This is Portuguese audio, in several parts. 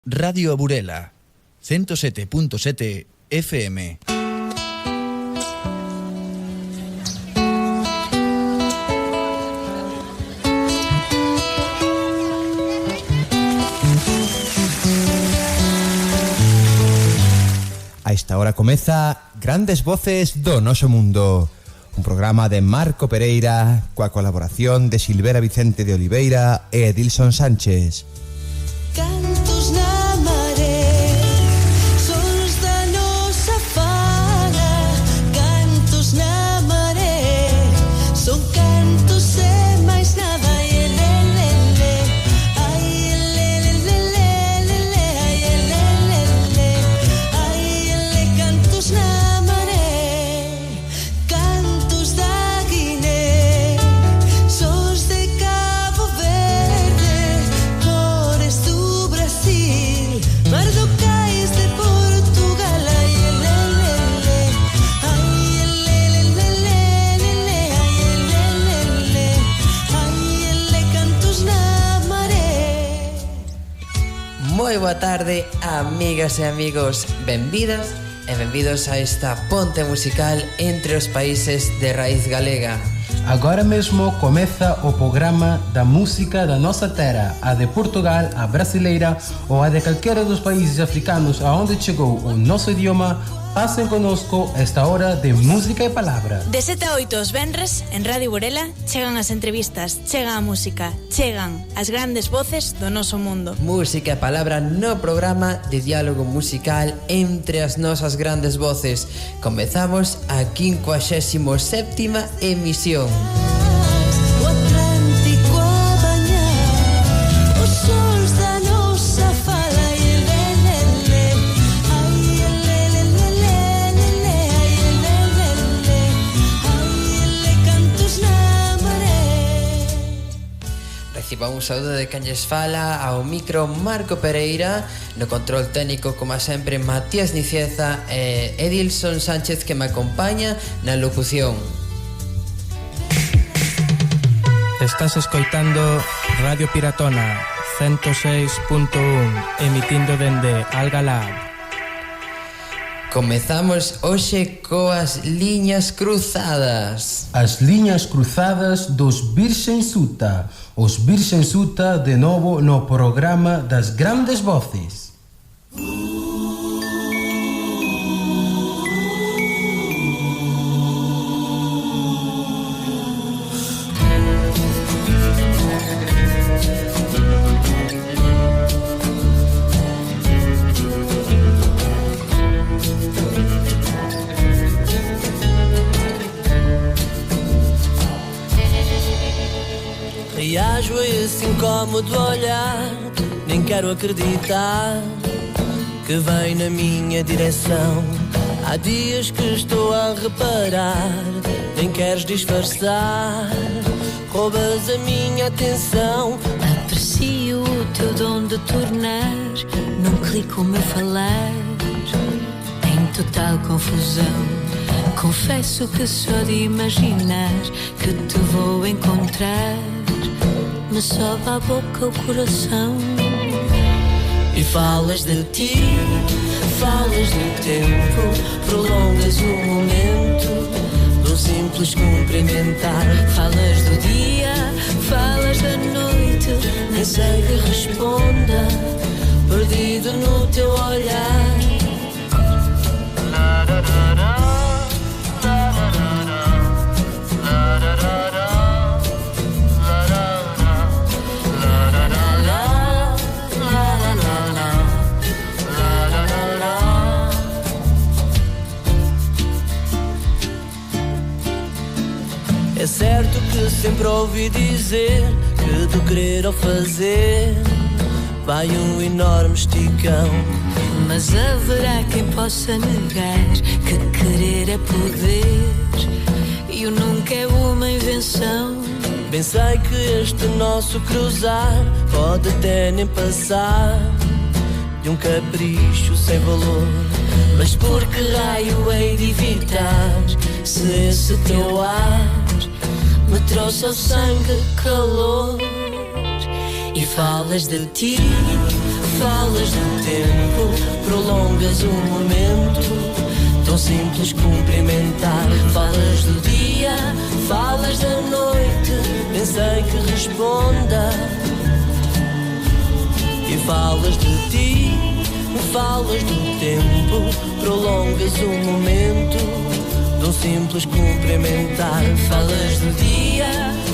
Radio Burela, 107.7 FM. A esta hora comeza Grandes Voces do Noso Mundo, un programa de Marco Pereira coa colaboración de Silvera Vicente de Oliveira e Edilson Sánchez. Cantos na maré, sons da nosa fala. Cantos na maré, son cantos e máis nada. Cantos na maré, cantos da Guiné, sons de Cabo Verde, cores do Brasil, mar do cais de Portugal. Cantos na maré. Moi boa tarde, amigas e amigos. Benvidas e benvidos a esta ponte musical entre os países de raíz galega. Agora mesmo comeza o programa da música da nosa terra, a de Portugal, a brasileira ou a de calquera dos países africanos aonde chegou o noso idioma. Pasen connosco esta hora de música e palabra. De 7 a 8 os venres, en Radio Burela, chegan as entrevistas, chega a música, chegan as grandes voces do noso mundo. Música e palabra no programa de diálogo musical entre as nosas grandes voces. Comezamos a 57ª emisión. O Atlántico a bañar, os sons da nosa fala. Recibamos un saúdo de quen lles fala, ao micro Marco Pereira, no control técnico, como sempre, Matías Nicieza e Edilson Sánchez, que me acompaña na locución. Estás escoitando Radio Piratona 106.1, emitindo dende Algalá. Comezamos hoxe coas liñas cruzadas. As liñas cruzadas dos Virxen Suta. Os Virxen Suta de novo no programa das grandes voces. Reajo a esse incómodo olhar, nem quero acreditar que vem na minha direção. Há dias que estou a reparar, nem queres disfarçar, roubas a minha atenção. Aprecio o teu dom de tornar num clique o meu falar em total confusão. Confesso que só de imaginar que te vou encontrar me sobe a boca o coração. E falas de ti, falas do tempo, prolongas o momento do simples cumprimentar. Falas do dia, falas da noite, Nem sei que responda, perdido no teu olhar. É certo que sempre ouvi dizer que do querer ao fazer vai um enorme esticão. mas haverá quem possa negar que querer é poder e o nunca é uma invenção. Bem sei que este nosso cruzar pode até nem passar de um capricho sem valor, mas por que raio hei de evitar se esse teu ar me trouxe ao sangue calor? E falas de ti, falas do tempo, prolongas um momento tão simples cumprimentar. Falas do dia, falas da noite, pensei que responda. E falas de ti, falas do tempo, prolongas um momento tão simples cumprimentar. Falas do dia,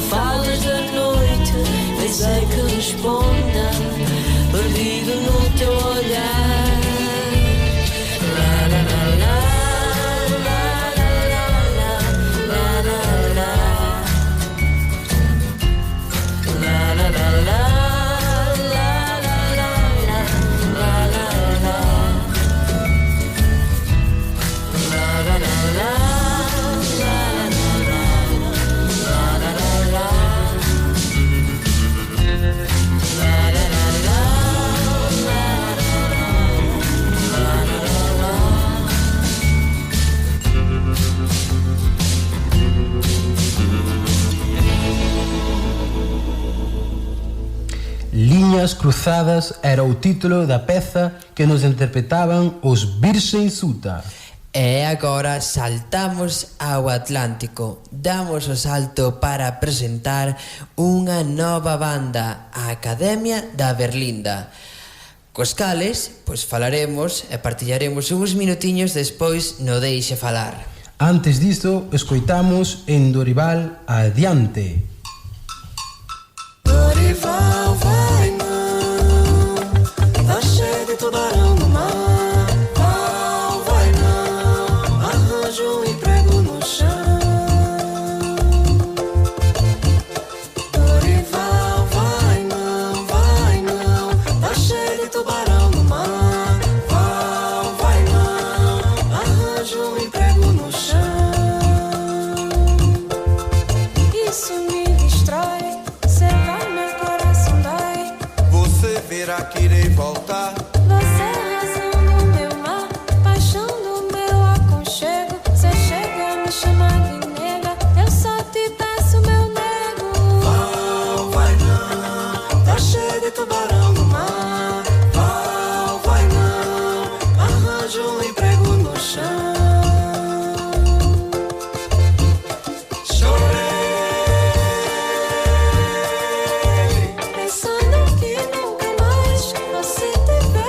falas da noite, pensei que responda, perdido no teu olhar. La la la la, la la la la, la la la la. Linhas Cruzadas era o título da peza que nos interpretaban os Virxen Suta. E agora saltamos ao Atlántico. Damos o salto para presentar unha nova banda, a Academia da Berlinda. Cos cales, pois falaremos e partillaremos uns minutiños despois no Deixe Falar. Antes disto, escoitamos en Dorival Adiante. Dorival vai não, tá cheio de tubarão no mar. Vai não, arranja um emprego no chão. Dorival vai não, tá cheio de tubarão no mar. Vai não, arranja um emprego no chão. Isso me destrói, cê vai, meu coração dói. Você verá que irei voltar. Você é razão do meu mar, paixão do meu aconchego. Cê chega a me chamar de nega, eu só te peço, meu nego. Vai não, Tá cheio de tubarão no mar. vai não, Arranja um emprego no chão. Pensando que nunca mais você te vê.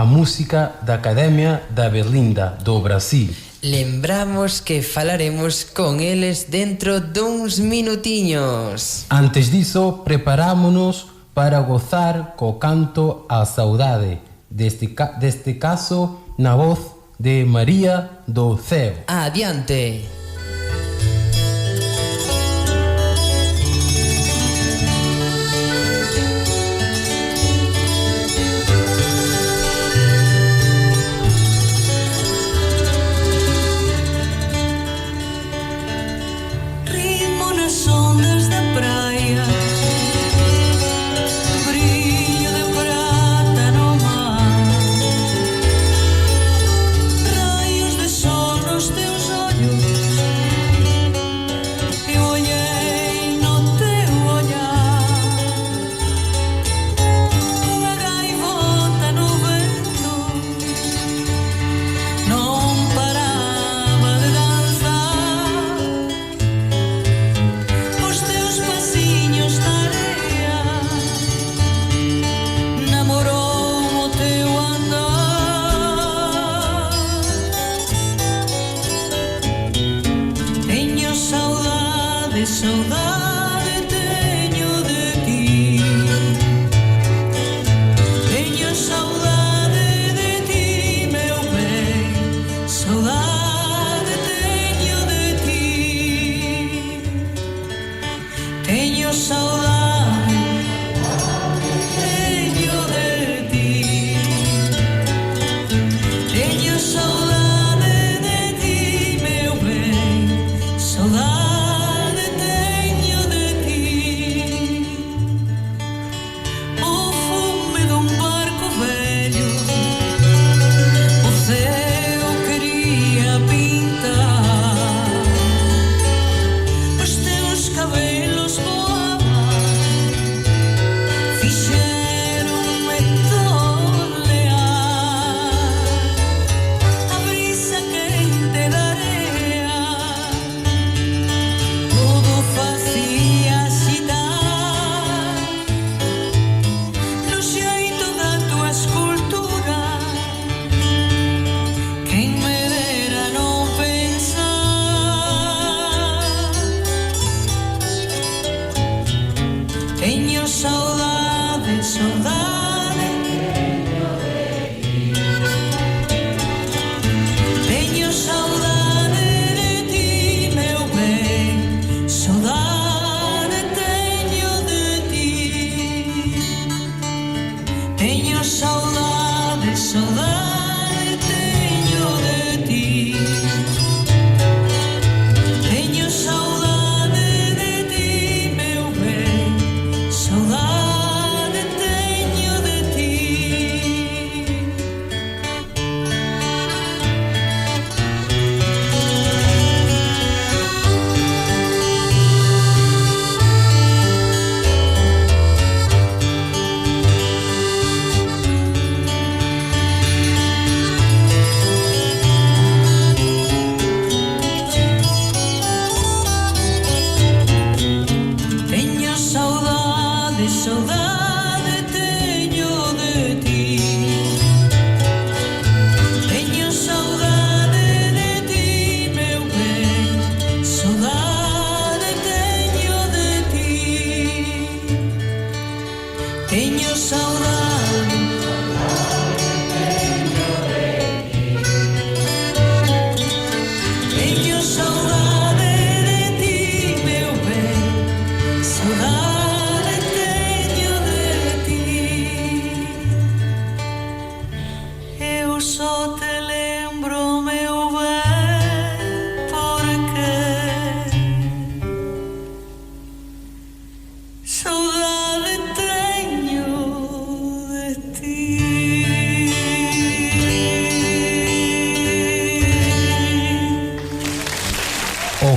música da Academia da Berlinda do Brasil. Lembramos que falaremos con eles dentro duns minutiños. Antes diso, preparámonos para gozar co canto á saudade, deste caso na voz de María do Ceo. Adiante.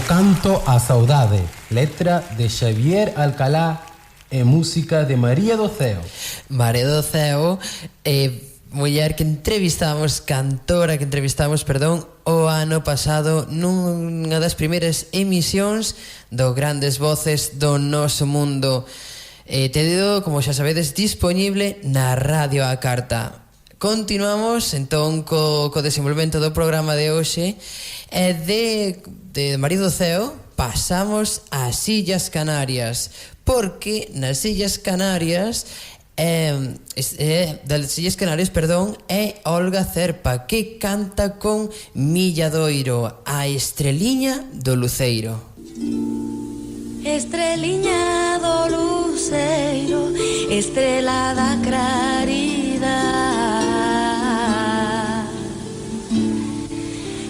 Canto á saudade, letra de Xavier Alcalá e música de María do Ceo. María do Ceo é muller que entrevistamos, cantora que entrevistamos, perdón, o ano pasado nunha das primeiras emisións do Grandes Voces do Noso Mundo. Tedo, como xa sabedes, disponible na Radio A Carta. Continuamos entón co desenvolvemento do programa de hoxe. De Marido Ceo pasamos ás Illas Canarias, porque nas Illas Canarias das Illas Canarias, é Olga Cerpa, que canta con Milladoiro, a estreliña do luceiro. Estreliña do luceiro, estrela da claridade.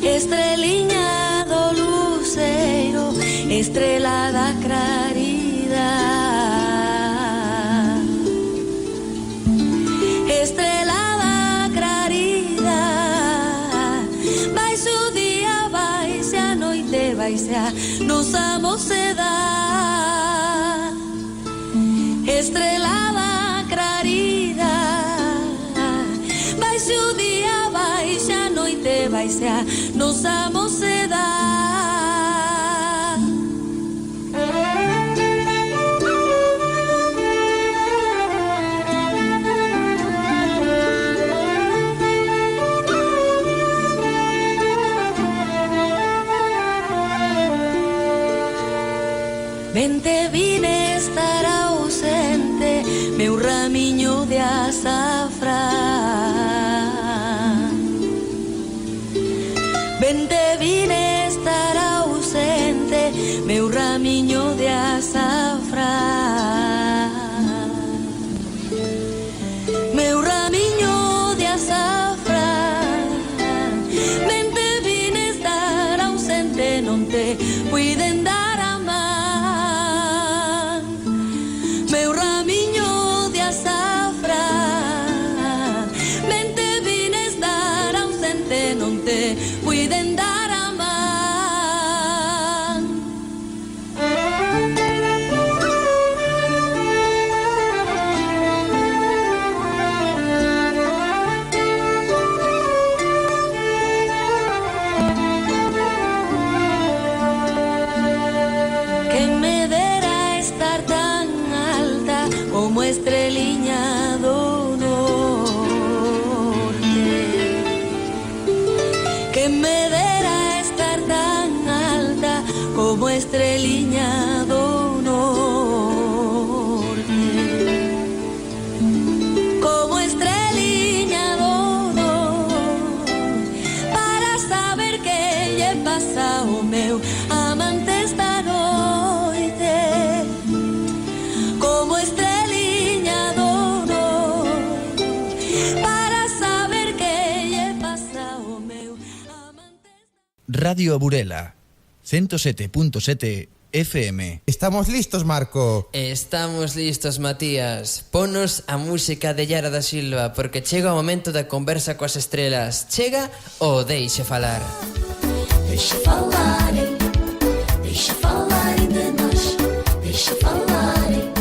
Estreliña do luceiro, estrela da claridade. Estrela da claridade. Vai-se o dia, vai-se a noite, vai-se a nosa mocidade. Estrela da claridade. Vai-se o dia, vai-se a noite, vai-se a nosa mocidade. Vente vine estar ausente, meu ramiño de azafrán. Vente vine estar ausente, meu ramiño de azafrán. Meu ramiño de azafrán. Vente vine estar ausente, non te puiden dar. Pueden dar a man. Que me dera estar tan alta como estreliña do me dera estar tan alta como estreliña do norte. Como estreliña do norte. Para saber que lle pasa o meu amante esta noite. Como estreliña do norte. Para saber que lle pasa o meu Radio Burela, 107.7 FM. Estamos listos, Marco? Estamos listos, Matías. Ponos a música de Yara da Silva, porque chega o momento da conversa coas estrelas. Chega o Deixe Falar. Deixa falarem, deixa falarem de nós, deixa falarem,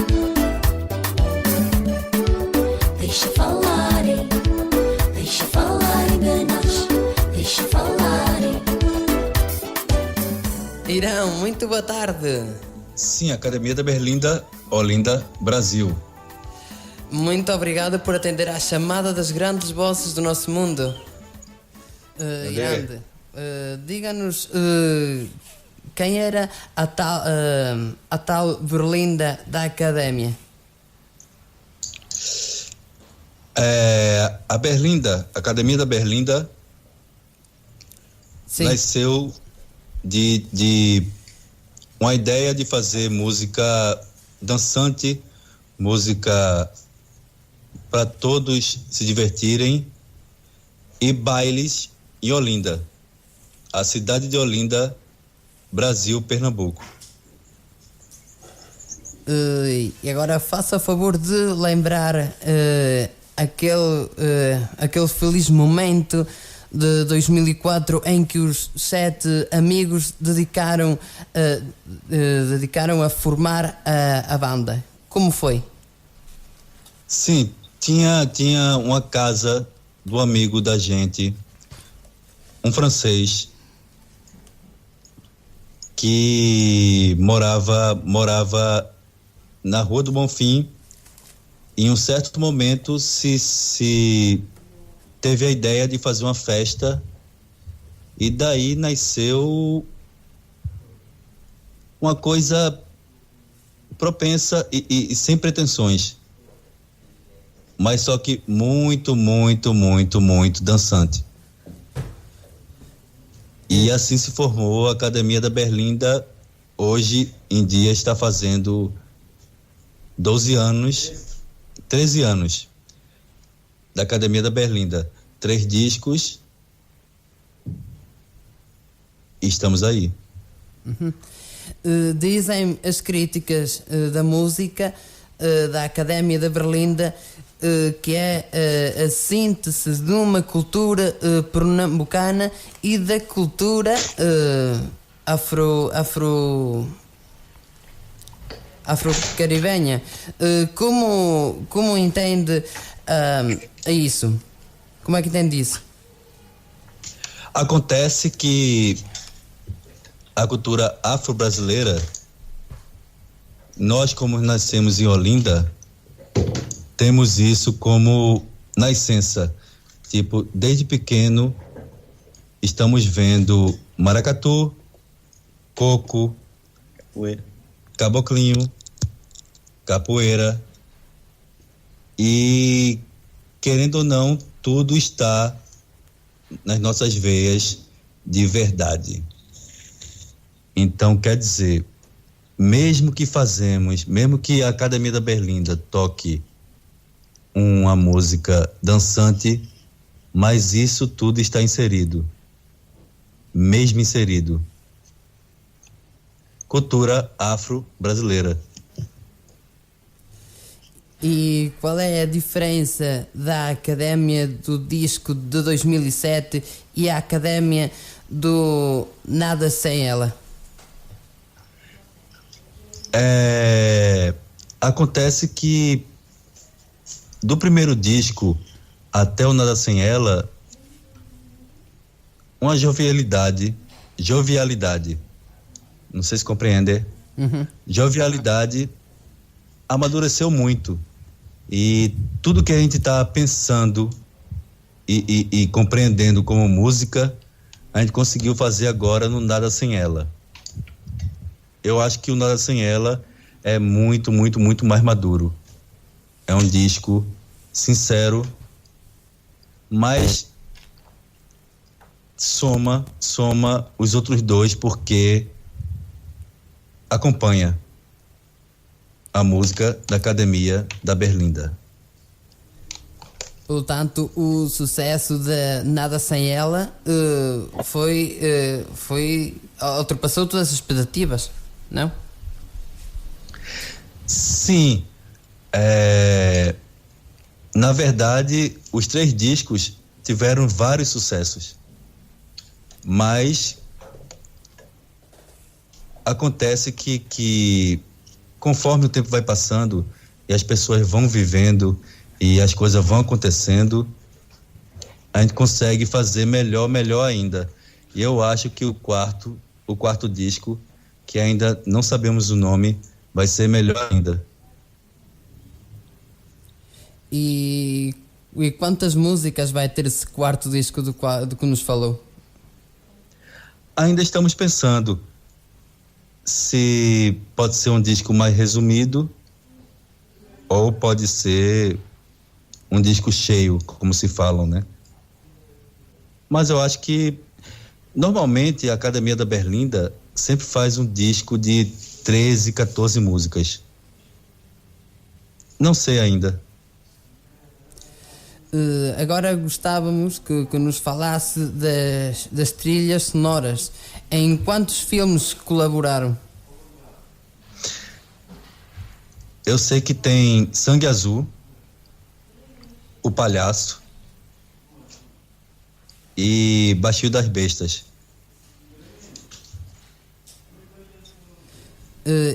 deixa falarem, deixa falarem de nós, deixa falarem. Irão, muito boa tarde. Sim, Academia da Berlinda, Olinda, Brasil. Muito obrigado por atender à chamada das grandes vozes do nosso mundo. Irande, diga-nos quem era a tal Berlinda da Academia. A Berlinda, a Academia da Berlinda, sim, nasceu de uma ideia de fazer música dançante, música para todos se divertirem, e bailes em Olinda, a cidade de Olinda, Brasil, Pernambuco. E agora faça o favor de lembrar aquele feliz momento de 2004 em que os 7 amigos dedicaram a formar a banda. Como foi? Sim, tinha uma casa do amigo da gente, um francês, que morava na Rua do Bonfim. Em um certo momento se teve a ideia de fazer uma festa e daí nasceu uma coisa propensa e sem pretensões, mas só que muito dançante. E assim se formou a Academia da Berlinda. Hoje em dia está fazendo 13 anos da Academia da Berlinda, 3 discos e estamos aí. Dizem as críticas da música da Academia da Berlinda que é a síntese de uma cultura pernambucana e da cultura afro-caribenha. Como entende isso? Como é que entende isso? Acontece que a cultura afro-brasileira, nós como nascemos em Olinda, temos isso como nascença. Tipo, desde pequeno estamos vendo maracatu, coco, caboclinho, capoeira e, querendo ou não, tudo está nas nossas veias de verdade. Então, quer dizer, mesmo que a Academia da Berlinda toque uma música dançante, mas isso tudo está inserido, mesmo inserido. Cultura afro-brasileira. E qual é a diferença da Academia do disco de 2007 e a Academia do Nada Sem Ela? Acontece que do primeiro disco até o Nada Sem Ela, uma jovialidade, não sei se compreende, jovialidade amadureceu muito, e tudo que a gente está pensando e compreendendo como música, a gente conseguiu fazer agora no Nada Sem Ela. Eu acho que o Nada Sem Ela é muito mais maduro. É um disco sincero, mas soma os outros dois porque acompanha a música da Academia da Berlinda. Portanto, o sucesso de Nada Sem Ela ultrapassou todas as expectativas, não? Sim. Na verdade, os 3 discos tiveram vários sucessos, mas acontece que conforme o tempo vai passando e as pessoas vão vivendo e as coisas vão acontecendo, a gente consegue fazer melhor ainda. E eu acho que o quarto disco, que ainda não sabemos o nome, vai ser melhor ainda. E quantas músicas vai ter esse quarto disco do que nos falou? Ainda estamos pensando se pode ser um disco mais resumido ou pode ser um disco cheio, como se falam, né? Mas eu acho que normalmente a Academia da Berlinda sempre faz um disco de 13, 14 músicas. Não sei ainda. Agora gostávamos que nos falasse das trilhas sonoras. Em quantos filmes colaboraram? Eu sei que tem Sangue Azul, O Palhaço e Baixio das Bestas.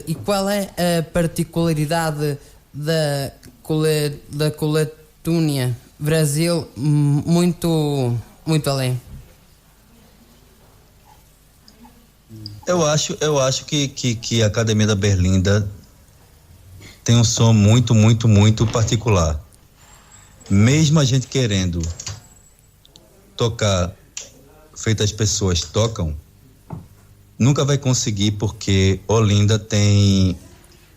E qual é a particularidade da coletânea Brasil muito além? Eu acho que a Academia da Berlinda tem um som muito particular. Mesmo a gente querendo tocar feito as pessoas tocam, nunca vai conseguir, porque Olinda tem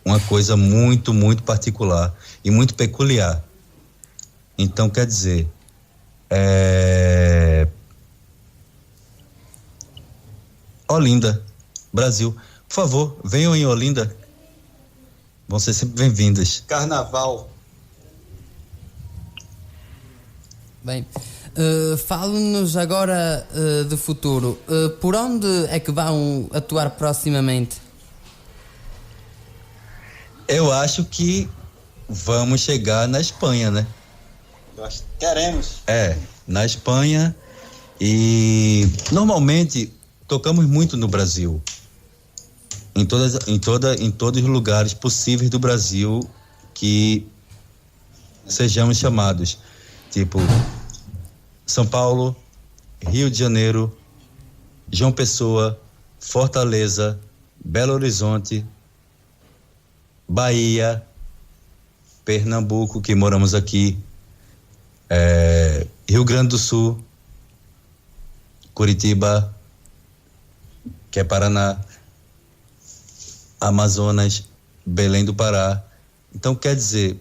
uma coisa muito, muito particular e muito peculiar. Então, quer dizer, Olinda, Brasil, por favor, venham em Olinda, vão ser sempre bem-vindas. Carnaval. Bem, fale-nos agora do futuro. Por onde é que vão atuar proximamente? Eu acho que vamos chegar na Espanha, né? Queremos. Na Espanha, e normalmente tocamos muito no Brasil. Em todos os lugares possíveis do Brasil que sejamos chamados. Tipo, São Paulo, Rio de Janeiro, João Pessoa, Fortaleza, Belo Horizonte, Bahia, Pernambuco, que moramos aqui, Rio Grande do Sul, Curitiba, que é Paraná, Amazonas, Belém do Pará. Então, quer dizer,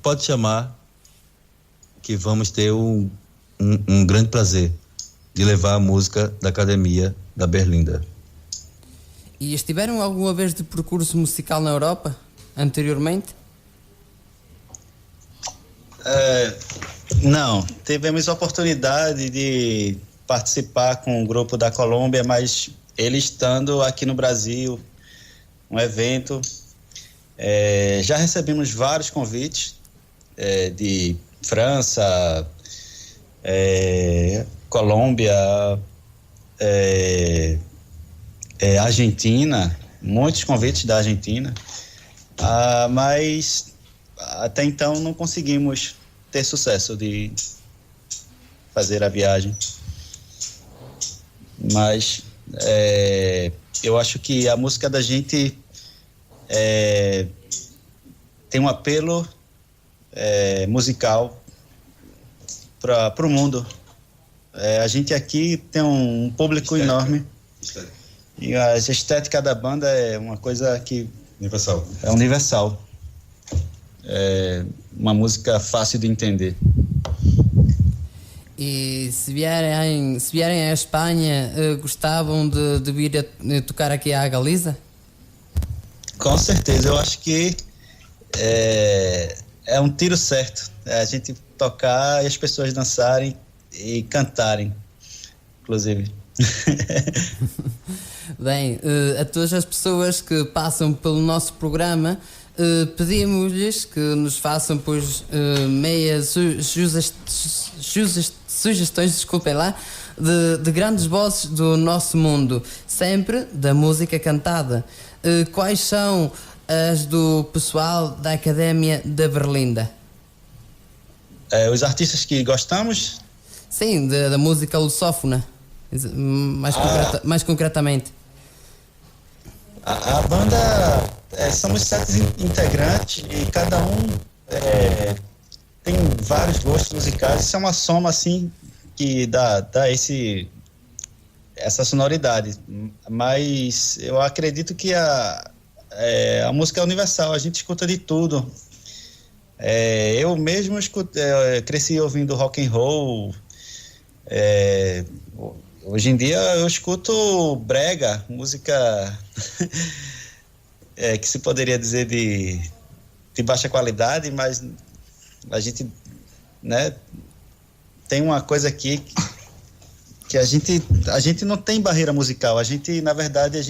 pode chamar, que vamos ter um grande prazer de levar a música da Academia da Berlinda. E estiveram alguma vez de percurso musical na Europa, anteriormente? Não, tivemos a oportunidade de participar com o grupo da Colômbia, mas ele estando aqui no Brasil, um evento, já recebemos vários convites de França, Colômbia, Argentina, muitos convites da Argentina, mas até então não conseguimos ter sucesso de fazer a viagem. Mas eu acho que a música da gente tem um apelo musical para o mundo. A gente aqui tem um público enorme. E a estética da banda é uma coisa que é universal. É uma música fácil de entender. E se vierem à Espanha, gostavam de vir a tocar aqui à Galiza? Com certeza, eu acho que é um tiro certo. A gente tocar e as pessoas dançarem e cantarem, inclusive. Bem, a todas as pessoas que passam pelo nosso programa, pedimos-lhes que nos façam meias sugestões, desculpem lá, de grandes vozes do nosso mundo, sempre da música cantada. Quais são as do pessoal da Academia da Berlinda? Os artistas que gostamos? Sim, da música lusófona, mais concretamente. A banda, somos 7 integrantes e cada um tem vários gostos musicais. Isso é uma soma assim que dá essa sonoridade. Mas eu acredito que a música é universal, a gente escuta de tudo. Eu mesmo cresci ouvindo rock and roll. Hoje em dia eu escuto brega, música que se poderia dizer de baixa qualidade, mas a gente, né, tem uma coisa aqui que a gente não tem barreira musical. A gente, na verdade,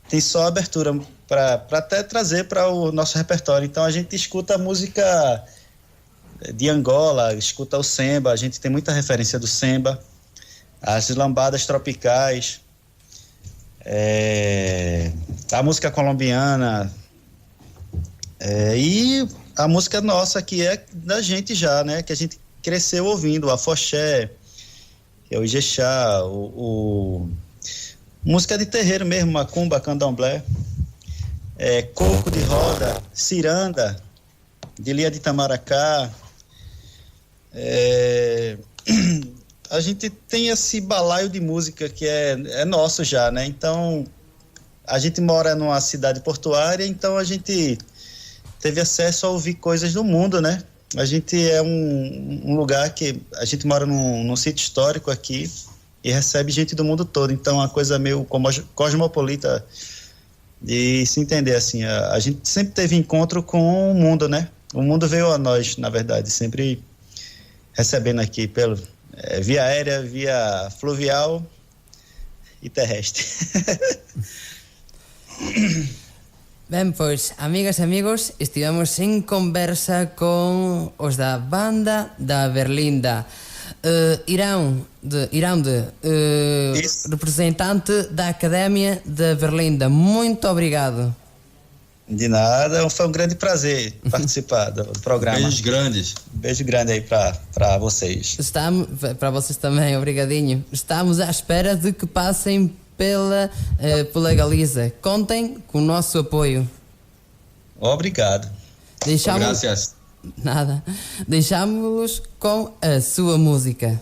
tem só abertura para até trazer para o nosso repertório. Então a gente escuta música de Angola, escuta o samba, a gente tem muita referência do samba, as lambadas tropicais, a música colombiana, e a música nossa, que é da gente já, né, que a gente cresceu ouvindo, o afoxé, que é o ijexá, música de terreiro mesmo, macumba, candomblé, coco de roda, ciranda, de Lia de Itamaracá, A gente tem esse balaio de música que é nosso já, né? Então, a gente mora numa cidade portuária, então a gente teve acesso a ouvir coisas do mundo, né? A gente é um lugar que a gente mora num sítio histórico aqui e recebe gente do mundo todo, então é uma coisa meio cosmopolita de se entender, assim. A gente sempre teve encontro com o mundo, né? O mundo veio a nós, na verdade, sempre recebendo aqui via aérea, via fluvial e terrestre. Ben, pois, amigas e amigos, estivemos en conversa con os da banda da Berlinda. Irão, representante da Academia da Berlinda, muito obrigado. De nada, foi um grande prazer participar do programa. Beijos grandes. Beijo grande aí para vocês. Para vocês também, obrigadinho. Estamos à espera de que passem pela Galiza. Contem com o nosso apoio. Obrigado. Graças. Nada. Deixámos-los com a sua música.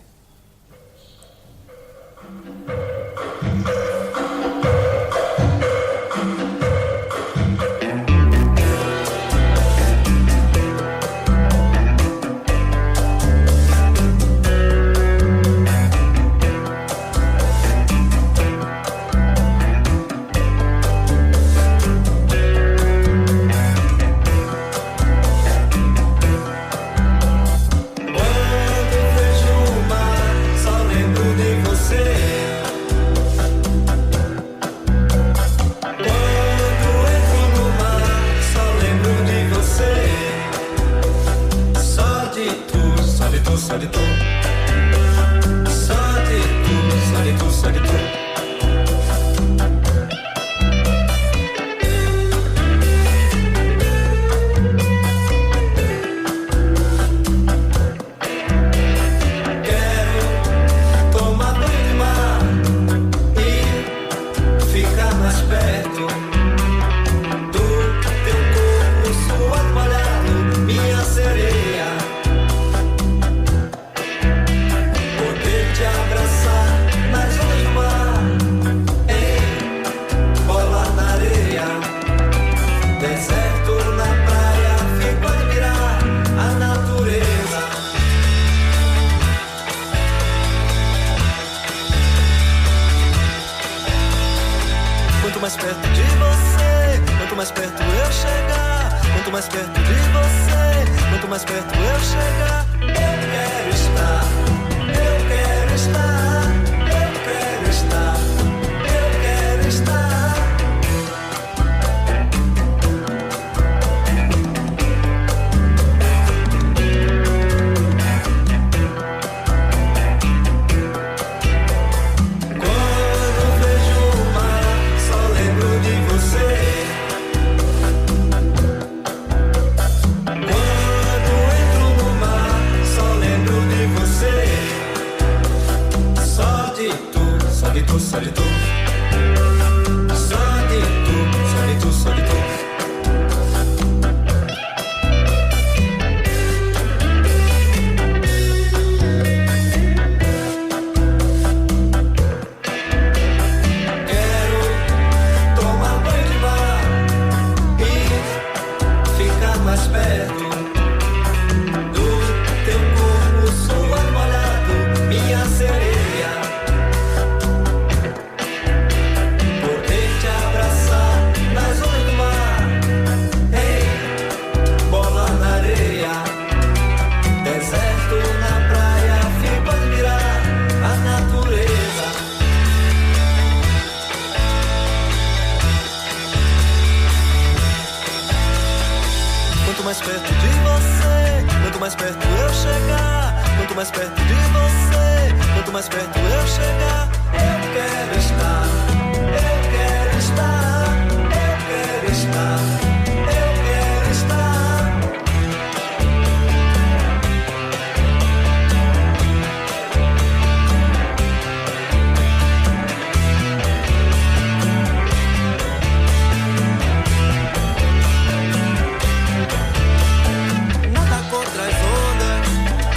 Nada contra as ondas,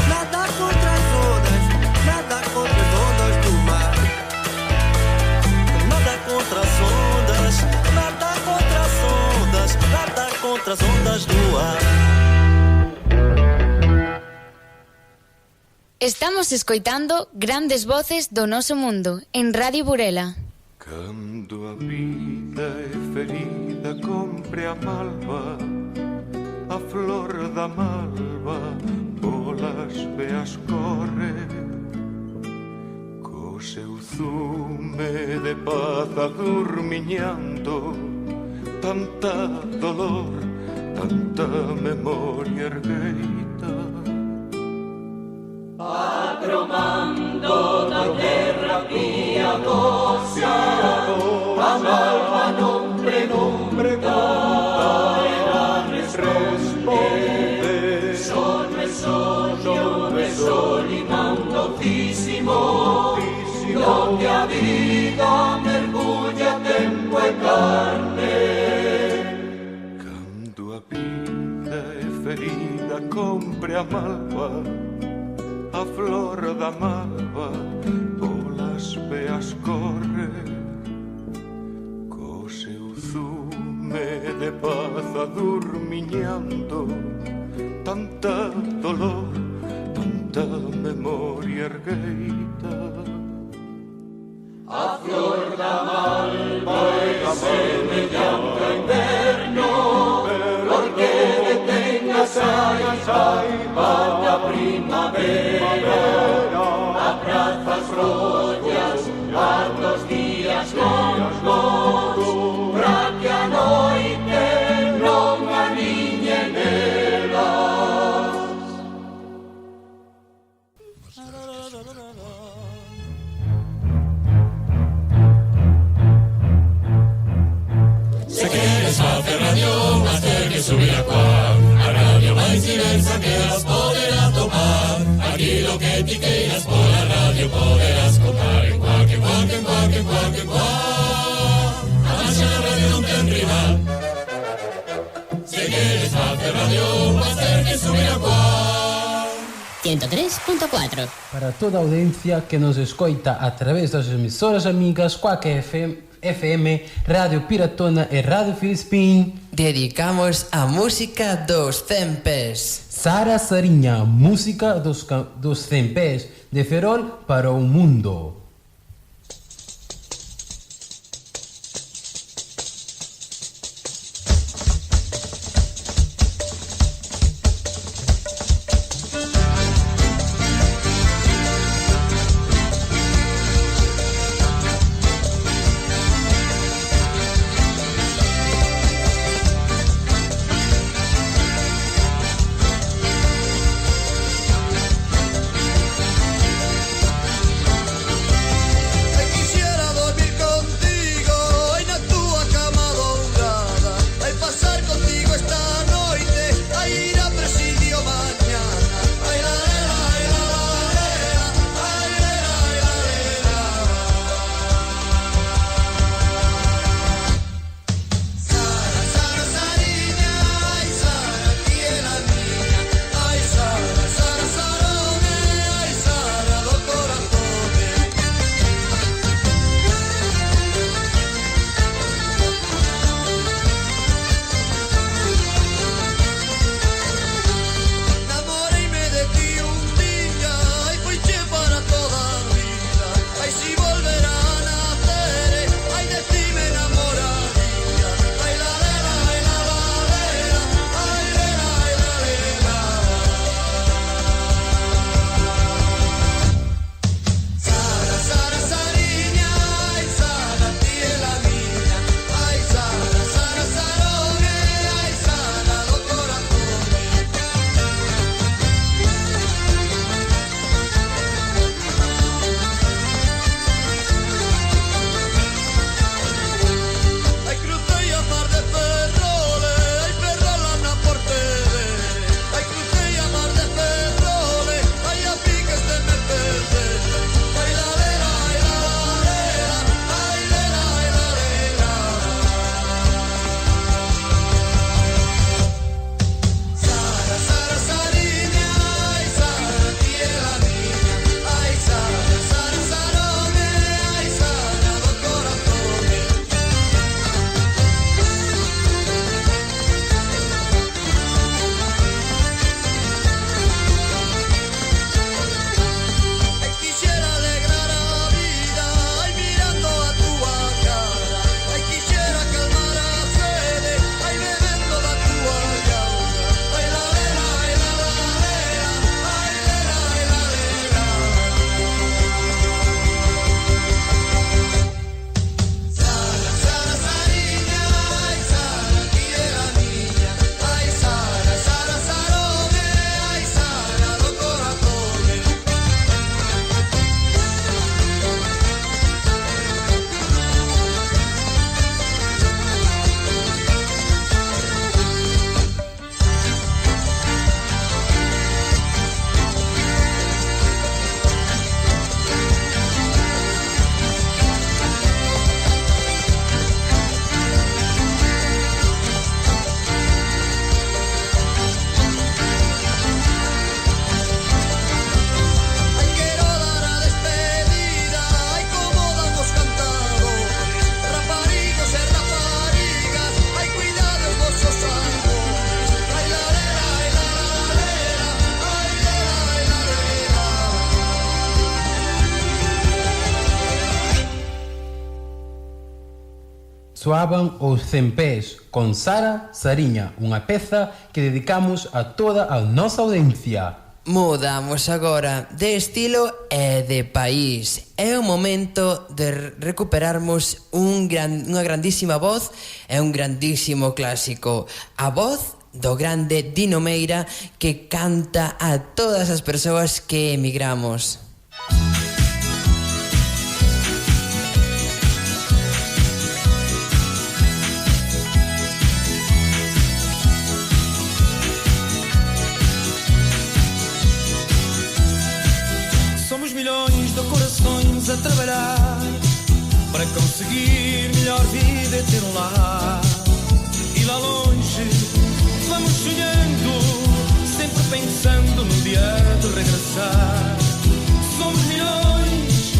nada outras ondas do ar. Estamos escoitando Grandes Voces do Noso Mundo en Radio Burela. Cando a vida é ferida, compre a malva, a flor da malva, polas veas corre, co seu zume de paz adurmiñando, tanta dolor, tanta memoria ergueita. Agromando da terra piadosa, a malva nombre era responde. Sono e sol imán docísimo, donde a vida mergulla tempo e carne. Cando a vida é ferida, compre a malva, a flor da malva, polas veas corre, co seu zume de paz adurmiñando, tanta dolor, tanta memoria ergueita. A flor da malva é semellante ao inverno, porque detén a saiba da primavera. Abrazas rollas, hartos días longos, pra que a noite non aniñe nelas. Se quieres hacer radio, vas a tener que subir a Cuac, a radio máis diversa que vas poder atopar. Aquí lo que ti queiras por la radio poderás contar en Cuac, en Cuac, en Cuac, en Cuac, en Cuac. A marcha la radio non ten rival. Se quieres hacer radio, vas a tener que subir a Cuac. 103.4. Para toda a audiencia que nos escoita a través das emisoras amigas Cuac FM, Radio Piratona e Radio Filispín, dedicamos a música dos Cempés. Sara Sariña, música dos Cempés, de Ferrol para o mundo. Soaban os Cempés con Sara Sarinha, unha peza que dedicamos a toda a nosa audiencia. Mudamos agora de estilo e de país. É o momento de recuperarmos unha grandísima voz e un grandísimo clásico. A voz do grande Dino Meira, que canta a todas as persoas que emigramos. Somos milhões de corações a trabalhar para conseguir melhor vida e ter um lar. E lá longe vamos sonhando, sempre pensando no dia de regressar. Somos milhões,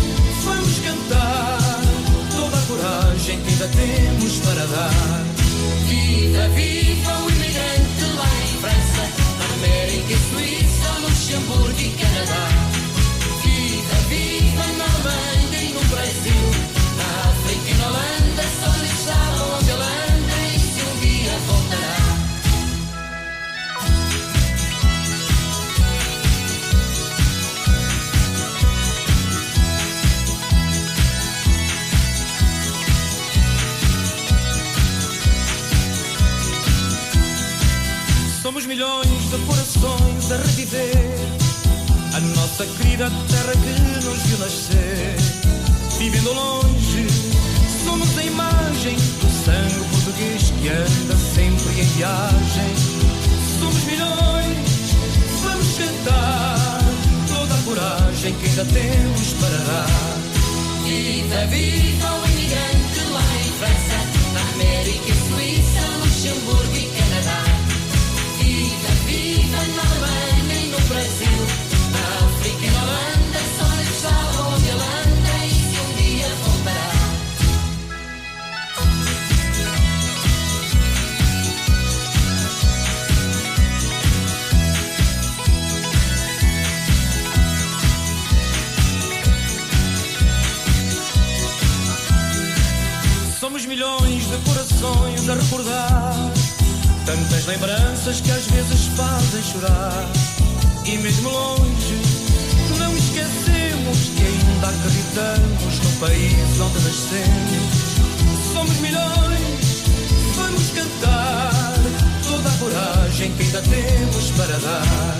vamos cantar toda a coragem que ainda temos para dar. Viva, viva o imigrante lá em França, América e Suíça, Luxemburgo e Canadá. Viva, viva na Alemanha e no Brasil, na África e na Holanda, só deixaram a Holanda e se um dia voltará. Somos milhões de corações a reviver a nossa querida terra que nos viu nascer. Vivendo longe, somos a imagem do sangue português que anda sempre em viagem. Somos milhões, vamos cantar toda a coragem que ainda temos para dar. Viva, viva o imigrante lá em França, na América e Suíça, Luxemburgo e Canadá. Viva, viva na Alemanha e no Brasil, na África e na Holanda, só deixaram a Holanda e se um dia voltará. Somos milhões de corações a recordar tantas lembranças que às vezes fazem chorar. E mesmo longe, não esquecemos que ainda acreditamos no país onde nascemos. Somos milhões, vamos cantar toda a coragem que ainda temos para dar.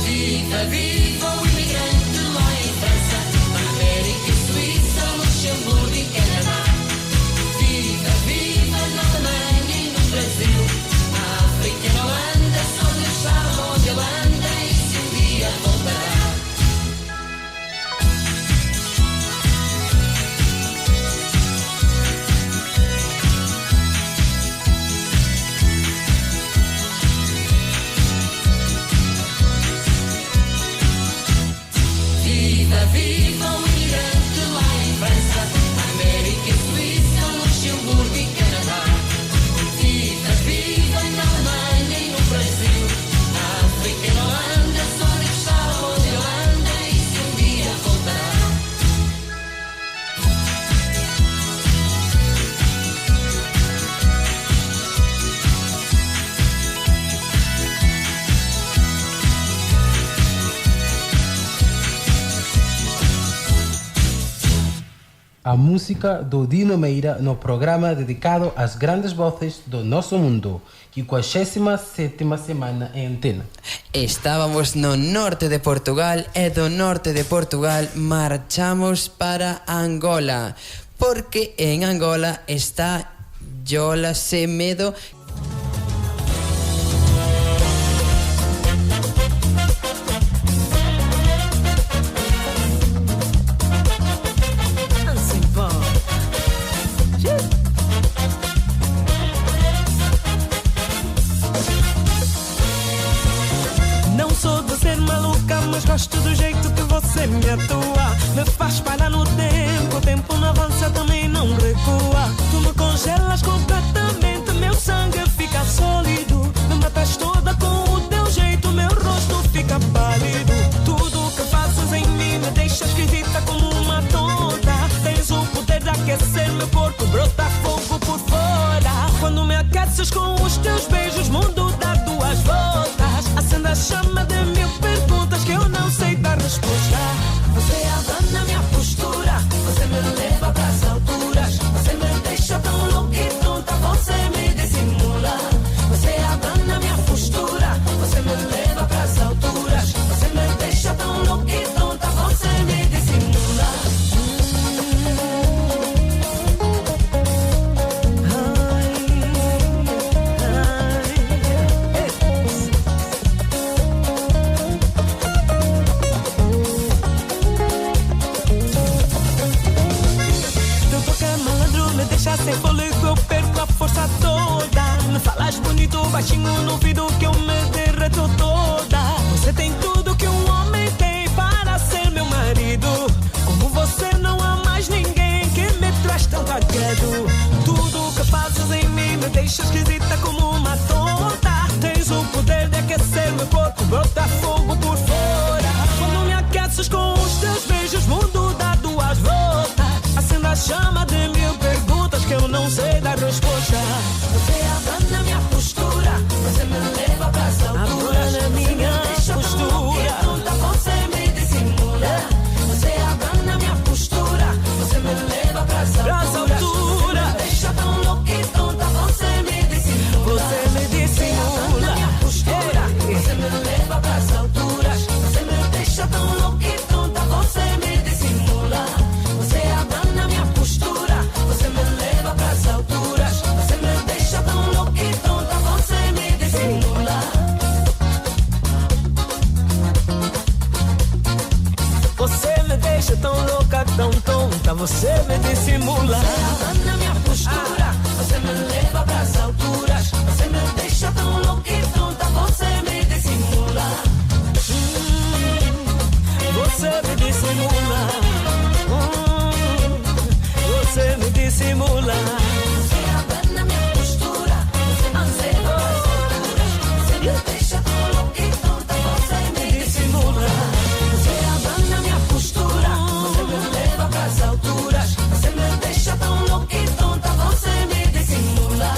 Viva, viva o imigrante lá em França, na América e Suíça, Luxemburgo e Canadá. Viva, viva na Alemanha e no Brasil, na África e na Holanda, só deixaram a Holanda e se um dia voltará. Viva, viva o imigrante lá em França, América e Suíça, Luxemburgo e Canadá. Viva, viva na Alemanha e no Brasil, na África e na Holanda, só deixaram a Holanda e se um dia voltará. A música do Dino Meira no programa dedicado às grandes vozes do nosso mundo, 57ª semana em antena. Estábamos no norte de Portugal e do norte de Portugal marchamos para Angola, porque en Angola está Yola Semedo. Não sou de ser maluca, mas gosto do jeito que você me atua. Me faz parar no tempo, o tempo não avança, também não recua. Tu me congelas completamente, meu sangue fica sólido. Me matas toda com o teu jeito, meu rosto fica pálido. Tudo que fazes em mim me deixa esquisita como uma tonta. Tens o poder de aquecer meu corpo, brota fogo por fora. aqueces com os teus beijos, mundo dá duas voltas. Acenda a chama de mil perguntas que eu não sei dar resposta. Você abana minha postura, você me leva pras alturas. Você me deixa tão louca e tonta, você me dissimula. Você abana minha postura, você me leva pras alturas. Você me deixa tão louca e tonta, você me dissimula. Deixa sem fôlego, eu perco a força toda. Me falas bonito, baixinho no ouvido que eu me derreto toda. Você tem tudo que um homem tem para ser meu marido. Como você não há mais ninguém que me traz tanto agrado. Tudo que fazes em mim me deixa esquisita como uma tonta. Tens o poder de aquecer meu corpo, botar fogo por fora. Quando me aqueces com os teus beijos, mundo dá duas voltas. Acenda a chama de mil perguntas que eu não sei dar resposta. Você abana minha postura, você me leva pras alturas. Abana minha postura, tonta, você me dissimula. Você abana minha postura, você me leva pras alturas. Você me deixa tão louca e tonta, você me dissimula. Você me dissimula. Minha postura, você me leva pras alturas. Você me deixa tão louca e tonta, você me dissimula. Você abana minha postura, você me leva pras alturas. Você me deixa tão louca e tonta, você me dissimula. Você me deixa tão louca, tão tonta, você me dissimula. Você abana minha postura, você me leva pras alturas. Você me deixa tão louca e tonta, você me dissimula. Você me dissimula. Você me dissimula. Você abana minha postura, você me leva pras alturas. Você me deixa tão louca e tonta, você me dissimula. Você abana minha postura, você me leva pras alturas. Você me deixa tão louca e tonta, você me dissimula.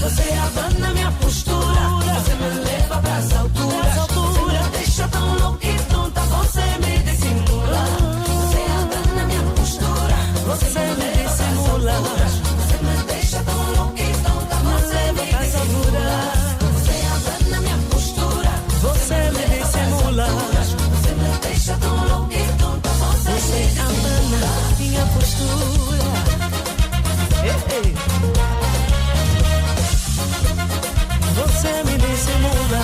Você abana minha postura, você me leva pras alturas. Você me deixa tão louca e tonta, você me dissimula. Você abana minha postura, você me dissimula. Você me deixa tão louca e tonta, você me dissimula. Você abana minha postura, você me dissimula. Você me deixa tão louca e tonta, você me abana minha postura. Ei, ei. Você me dissimula.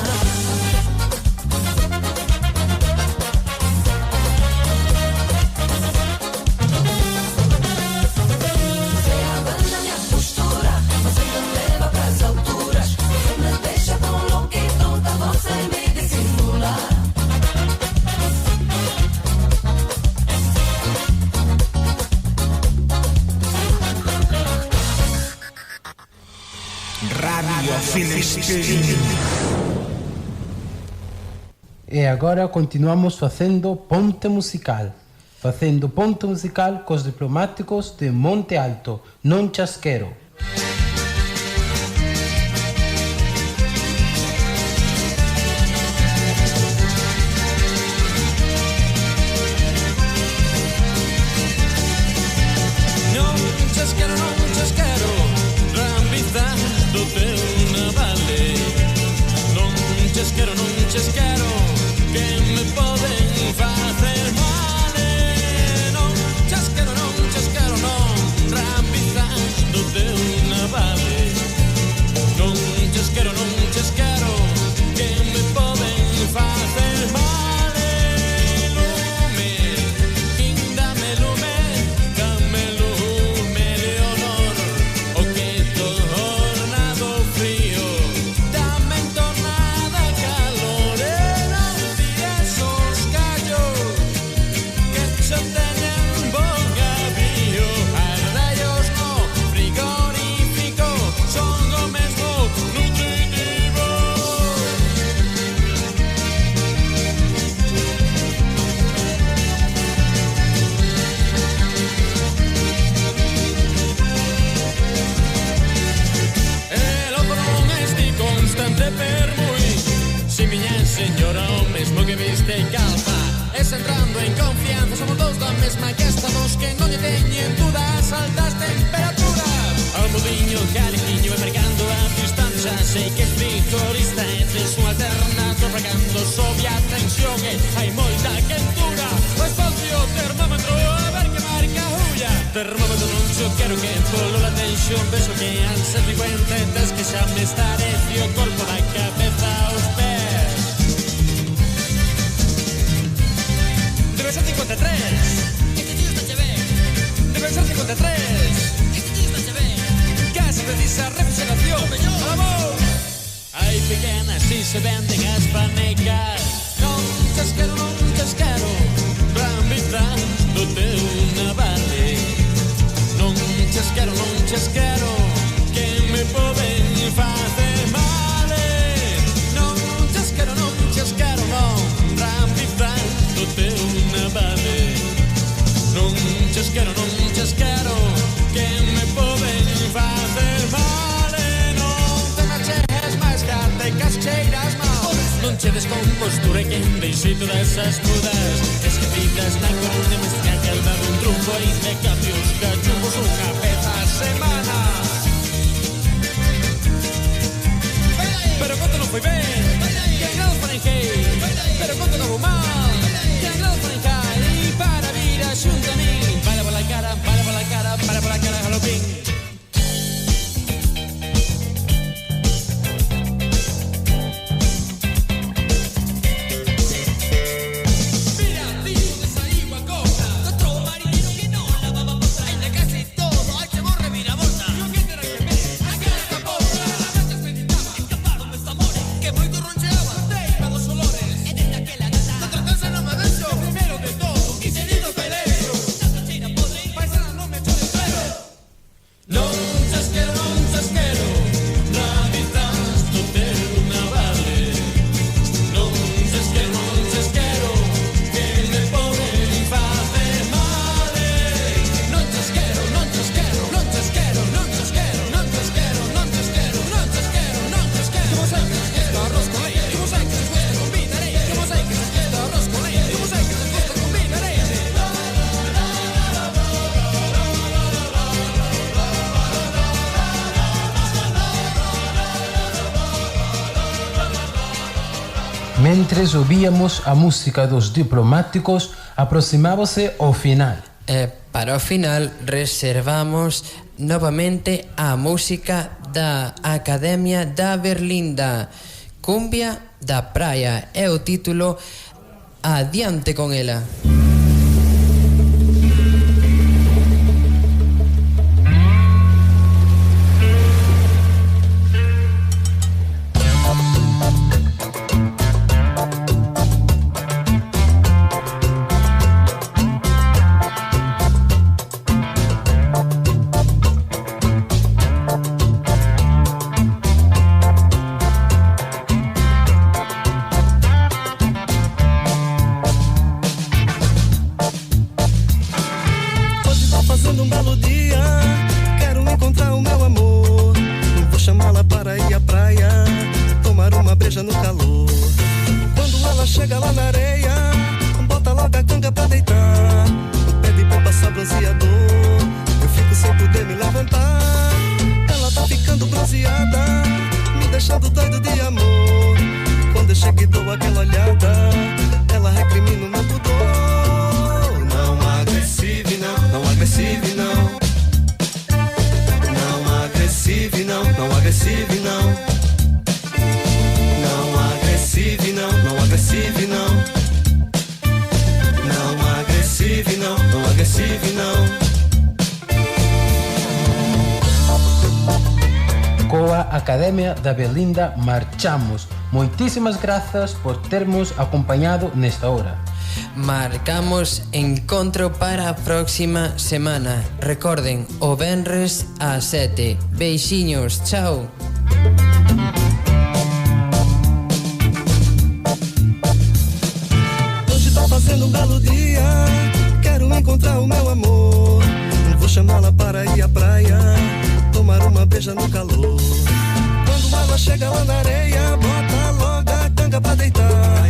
E agora continuamos facendo ponte musical. Facendo ponte musical cos diplomáticos de Monte Alto, non chasquero. señora, o mesmo que viste calza. Es entrando en confianza, somos dos da mesma que estamos, que non lle teñen dudas altas temperaturas. Ao mudiño, caliquiño, e mercando a distancia, sei que fricorista eres un alternato, pagando sobe a tensión e hai moita quentura. O espacio termómetro, a ver que marca hulla. Termómetro non xo quero que polo la tensión, beso que al ser 50 tes que xa me estarece o corpo da cabeza aos pés. Debe ser 53. Este tío está chévere. Debe ser 53. Este tío está chévere. Casi precisa refrigeración. ¡Vamos! Hay pequeñas y se venden as panecas. Non chasquero. Rambita do teu navale. Non chasquero. Que me poden facer male. Non chasquero, non. Rambita do teu navale. Non chasquero. Que me poden facer male. Non te machejes máis carte cascheiras mal. Non che descompostura que deixei todas as mudas. Esquecidas na corona, mas tinha que dar un trunfo e de cambios cachumbos unha vez a semana. Pero conto non foi ben. Que grados Fahrenheit. Pero conto non vou mal. Que grados Fahrenheit. E para vir a xunta a mí. Para pola cara, jalopín. Mentres ouvíamos a música dos Diplomáticos, aproximábase o final. Para o final reservamos novamente a música da Academia da Berlinda, Cumbia da Praia, é o título. Adiante con ela. Coa Academia da Berlinda marchamos. Moitísimas grazas por termos acompañado nesta hora. Marcamos encontro para a próxima semana. Recorden, o venres ás 7. Beixiños, chao. Hoje tá fazendo um belo dia, quero encontrar o meu amor. Vou chamá-la para ir à praia, tomar uma beija no calor. Quando ela chega lá na areia, bota logo a canga chega pra deitar,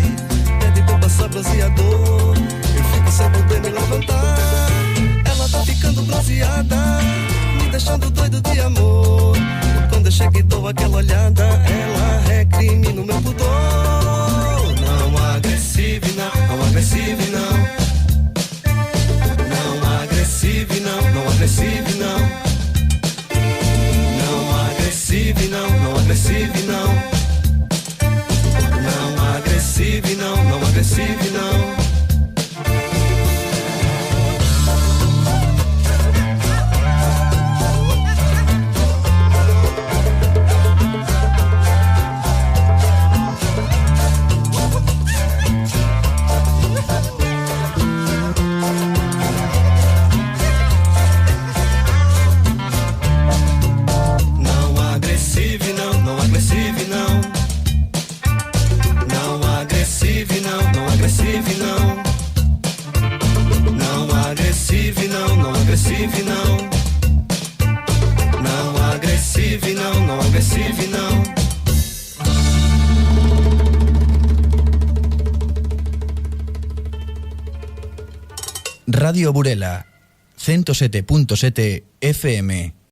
pede pra passar bronzeador, eu fico sem poder me levantar. Ela tá ficando bronzeada, me deixando doido de amor. Quando eu chego e dou aquela olhada, ela recrimina o meu pudor. Não agressive não, não agressive não. Não agressive não, não agressive não. Não agressive não, não agressive não. Não agressive não, não agressive não. Agressive não, não agressive não, não agressive não. Radio Burela 107.7 FM.